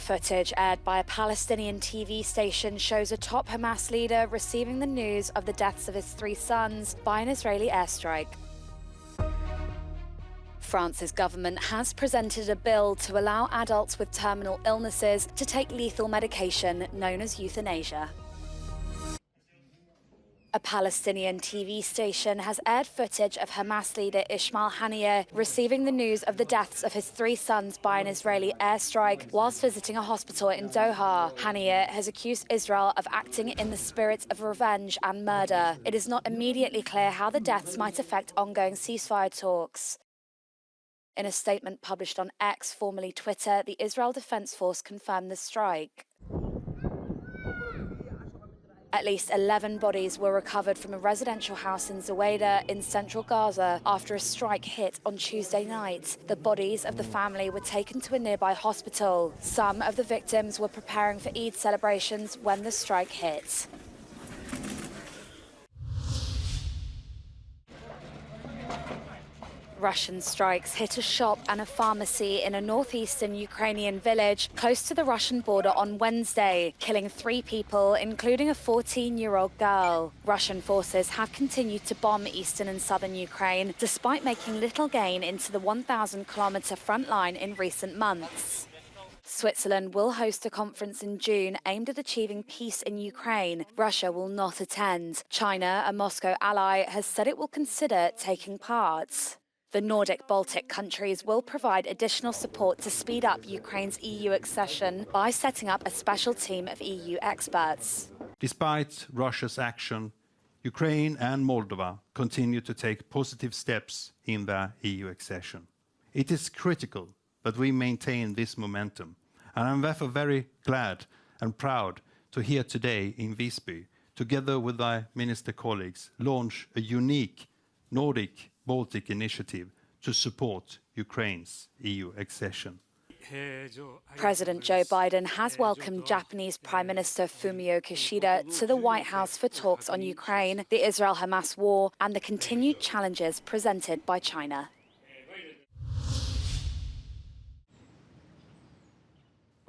Footage aired by a Palestinian TV station shows a top Hamas leader receiving the news of the deaths of his 3 sons by an Israeli airstrike. France's government has presented a bill to allow adults with terminal illnesses to take lethal medication known as euthanasia. A Palestinian TV station has aired footage of Hamas leader Ismail Haniyeh receiving the news of the deaths of his 3 sons by an Israeli airstrike whilst visiting a hospital in Doha. Haniyeh has accused Israel of acting in the spirit of revenge and murder. It is not immediately clear how the deaths might affect ongoing ceasefire talks. In a statement published on X, formerly Twitter, the Israel Defense Force confirmed the strike. At least 11 bodies were recovered from a residential house in Zawaida in central Gaza after a strike hit on Tuesday night. The bodies of the family were taken to a nearby hospital. Some of the victims were preparing for Eid celebrations when the strike hit. Russian strikes hit a shop and a pharmacy in a northeastern Ukrainian village close to the Russian border on Wednesday, killing 3 people, including a 14-year-old girl. Russian forces have continued to bomb eastern and southern Ukraine, despite making little gain into the 1,000-kilometer front line in recent months. Switzerland will host a conference in June aimed at achieving peace in Ukraine. Russia will not attend. China, a Moscow ally, has said it will consider taking part. The Nordic-Baltic countries will provide additional support to speed up Ukraine's EU accession by setting up a special team of EU experts. Despite Russia's action, Ukraine and Moldova continue to take positive steps in their EU accession. It is critical that we maintain this momentum, and I'm therefore very glad and proud to here today in Visby, together with my minister colleagues, launch a unique Nordic-Baltic initiative to support Ukraine's EU accession. President Joe Biden has welcomed Japanese Prime Minister Fumio Kishida to the White House for talks on Ukraine, the Israel-Hamas war, and the continued challenges presented by China.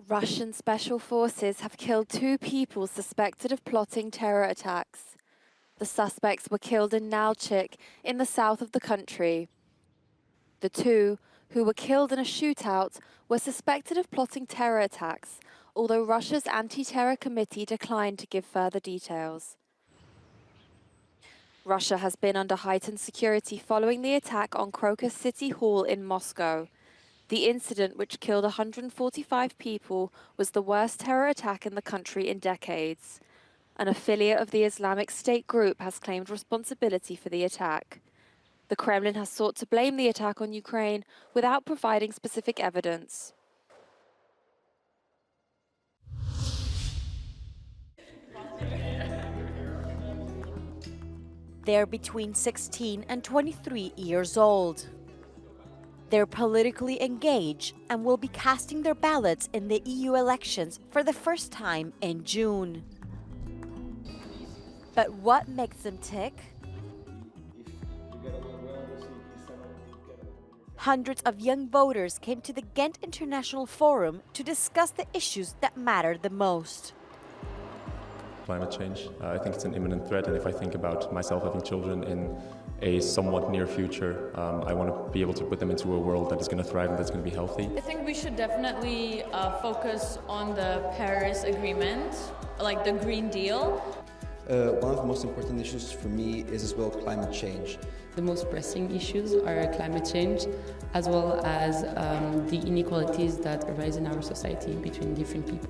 Russian special forces have killed 2 people suspected of plotting terror attacks. The suspects were killed in Nalchik, in the south of the country. The 2, who were killed in a shootout, were suspected of plotting terror attacks, although Russia's anti-terror committee declined to give further details. Russia has been under heightened security following the attack on Crocus City Hall in Moscow. The incident, which killed 145 people, was the worst terror attack in the country in decades. An affiliate of the Islamic State group has claimed responsibility for the attack. The Kremlin has sought to blame the attack on Ukraine without providing specific evidence. They're between 16 and 23 years old. They're politically engaged and will be casting their ballots in the EU elections for the first time in June. But what makes them tick? Hundreds of young voters came to the Ghent International Forum to discuss the issues that matter the most. Climate change, I think it's an imminent threat, and if I think about myself having children in a somewhat near future, I want to be able to put them into a world that is going to thrive and that's going to be healthy. I think we should definitely focus on the Paris Agreement, like the Green Deal. One of the most important issues for me is as well climate change. The most pressing issues are climate change, as well as the inequalities that arise in our society between different people.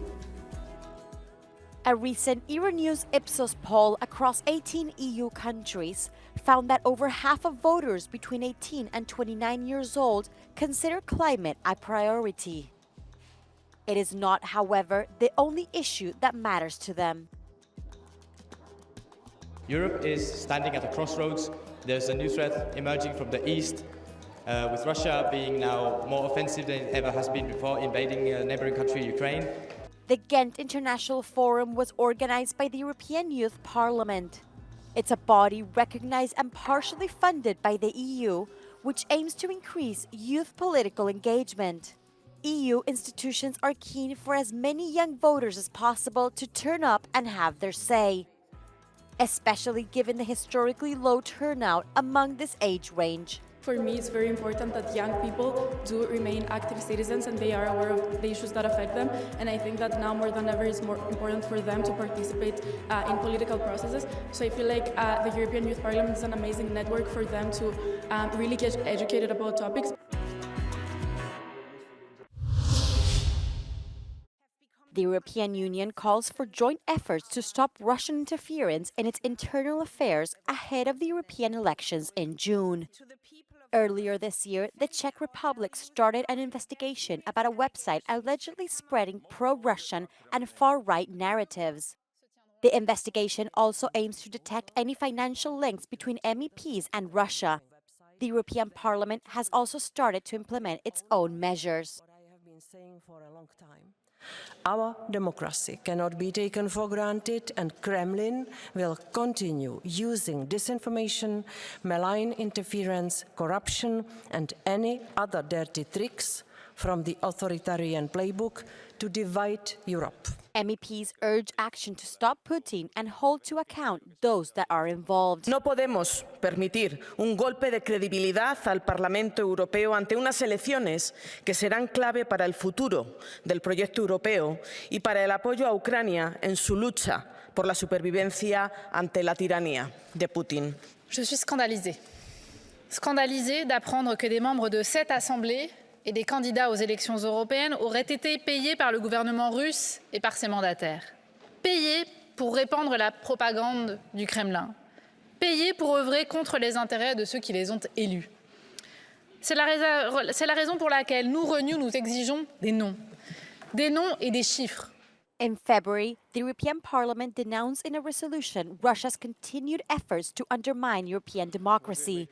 A recent Euronews Ipsos poll across 18 EU countries found that over half of voters between 18 and 29 years old consider climate a priority. It is not, however, the only issue that matters to them. Europe is standing at a crossroads. There's a new threat emerging from the east, with Russia being now more offensive than it ever has been before, invading a neighboring country, Ukraine. The Ghent International Forum was organized by the European Youth Parliament. It's a body recognized and partially funded by the EU, which aims to increase youth political engagement. EU institutions are keen for as many young voters as possible to turn up and have their say, especially given the historically low turnout among this age range. For me, it's very important that young people do remain active citizens and they are aware of the issues that affect them. And I think that now more than ever is more important for them to participate in political processes. So I feel like the European Youth Parliament is an amazing network for them to really get educated about topics. The European Union calls for joint efforts to stop Russian interference in its internal affairs ahead of the European elections in June. Earlier this year, the Czech Republic started an investigation about a website allegedly spreading pro-Russian and far-right narratives. The investigation also aims to detect any financial links between MEPs and Russia. The European Parliament has also started to implement its own measures. Our democracy cannot be taken for granted, and Kremlin will continue using disinformation, malign interference, corruption, and any other dirty tricks from the authoritarian playbook to divide Europe. MEPs urge action to stop Putin and hold to account those that are involved. No podemos permitir un golpe de credibilidad al Parlamento Europeo ante unas elecciones que serán clave para el futuro del proyecto europeo y para el apoyo a Ucrania en su lucha por la supervivencia ante la tiranía de Putin. Je suis scandalisée d'apprendre que des membres de cette Assemblée et des candidats aux élections européennes auraient été payés par le gouvernement russe et par ses mandataires. Payés pour répandre la propagande du Kremlin. Payés pour œuvrer contre les intérêts de ceux qui les ont élus. C'est la raison pour laquelle nous, Renew, nous exigeons des noms et des chiffres. In February, the European Parliament denounced in a resolution Russia's continued efforts to undermine European democracy.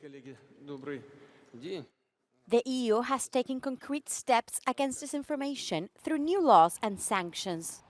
The EU has taken concrete steps against disinformation through new laws and sanctions.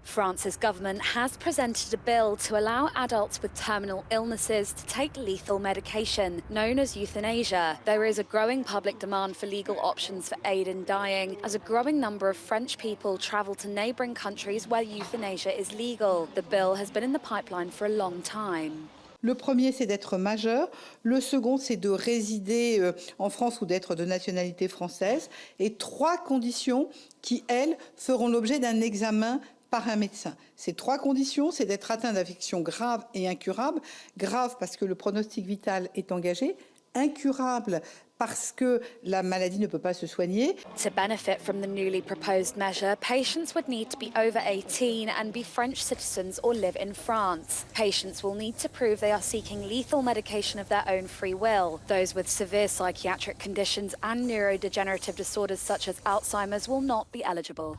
France's government has presented a bill to allow adults with terminal illnesses to take lethal medication, known as euthanasia. There is a growing public demand for legal options for aid in dying, as a growing number of French people travel to neighbouring countries where euthanasia is legal. The bill has been in the pipeline for a long time. Le premier, c'est d'être majeur. Le second, c'est de résider en France ou d'être de nationalité française. Et 3 conditions qui, elles, feront l'objet d'un examen par un médecin. Ces 3 conditions, c'est d'être atteint d'affections graves et incurables. Grave parce que le pronostic vital est engagé. Incurable parce que la maladie ne peut pas se soigner. To benefit from the newly proposed measure, patients would need to be over 18 and be French citizens or live in France. Patients will need to prove they are seeking lethal medication of their own free will. Those with severe psychiatric conditions and neurodegenerative disorders such as Alzheimer's will not be eligible.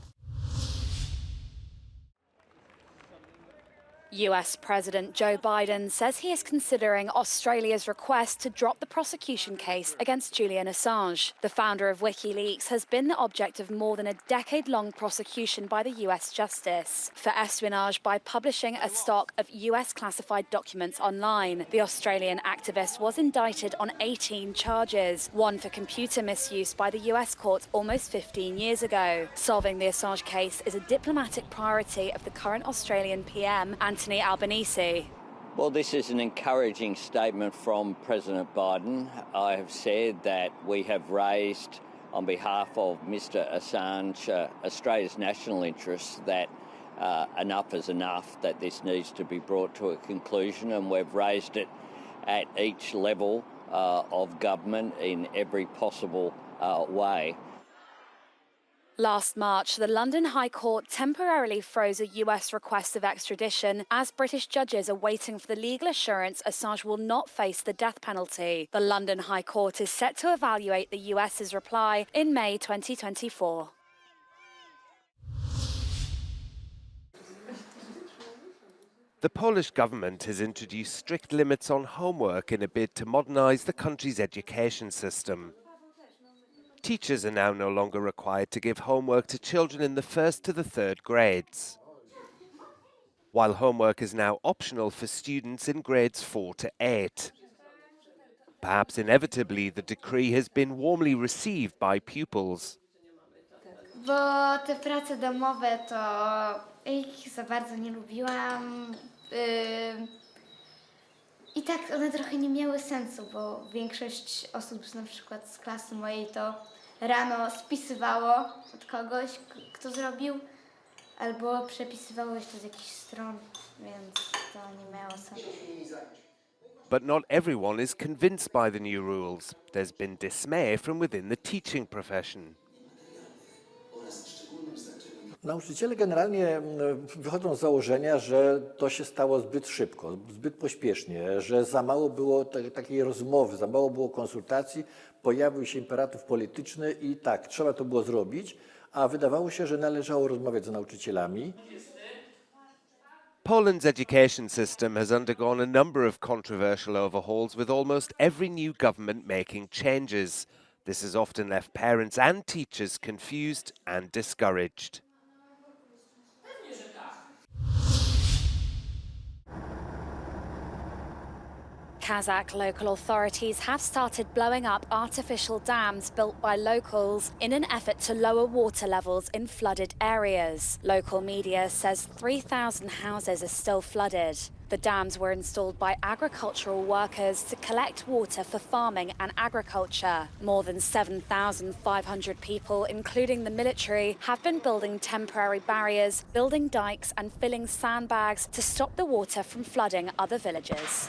US President Joe Biden says he is considering Australia's request to drop the prosecution case against Julian Assange. The founder of WikiLeaks has been the object of more than a decade-long prosecution by the US Justice for espionage by publishing a stock of US classified documents online. The Australian activist was indicted on 18 charges, one for computer misuse by the US courts almost 15 years ago. Solving the Assange case is a diplomatic priority of the current Australian PM, Anthony Albanese. Well, this is an encouraging statement from President Biden. I have said that we have raised, on behalf of Mr Assange, Australia's national interests, that enough is enough, that this needs to be brought to a conclusion, and we've raised it at each level of government in every possible way. Last March, the London High Court temporarily froze a US request of extradition as British judges are waiting for the legal assurance Assange will not face the death penalty. The London High Court is set to evaluate the US's reply in May 2024. The Polish government has introduced strict limits on homework in a bid to modernise the country's education system. Teachers are now no longer required to give homework to children in the 1st to the 3rd grades. while homework is now optional for students in grades 4 to 8. Perhaps inevitably, the decree has been warmly received by pupils. Bo te prace domowe to ich za bardzo nie lubiłam. I tak one trochę nie miały sensu, bo większość osób na przykład z klasy mojej to rano spisywało od kogoś, kto zrobił, albo przepisywało jeszcze z jakichś stron, więc to nie miało sensu. But not everyone is convinced by the new rules. There's been dismay from within the teaching profession. Nauczyciele generalnie wychodzą z założenia, że to się stało zbyt szybko, zbyt pośpiesznie, że za mało było takiej rozmowy, za mało było konsultacji, pojawił się imperatyw polityczny i tak, trzeba to było zrobić, a wydawało się, że należało rozmawiać z nauczycielami. Poland's education system has undergone a number of controversial overhauls, with almost every new government making changes. This has often left parents and teachers confused and discouraged. Kazakh local authorities have started blowing up artificial dams built by locals in an effort to lower water levels in flooded areas. Local media says 3,000 houses are still flooded. The dams were installed by agricultural workers to collect water for farming and agriculture. More than 7,500 people, including the military, have been building temporary barriers, building dikes and filling sandbags to stop the water from flooding other villages.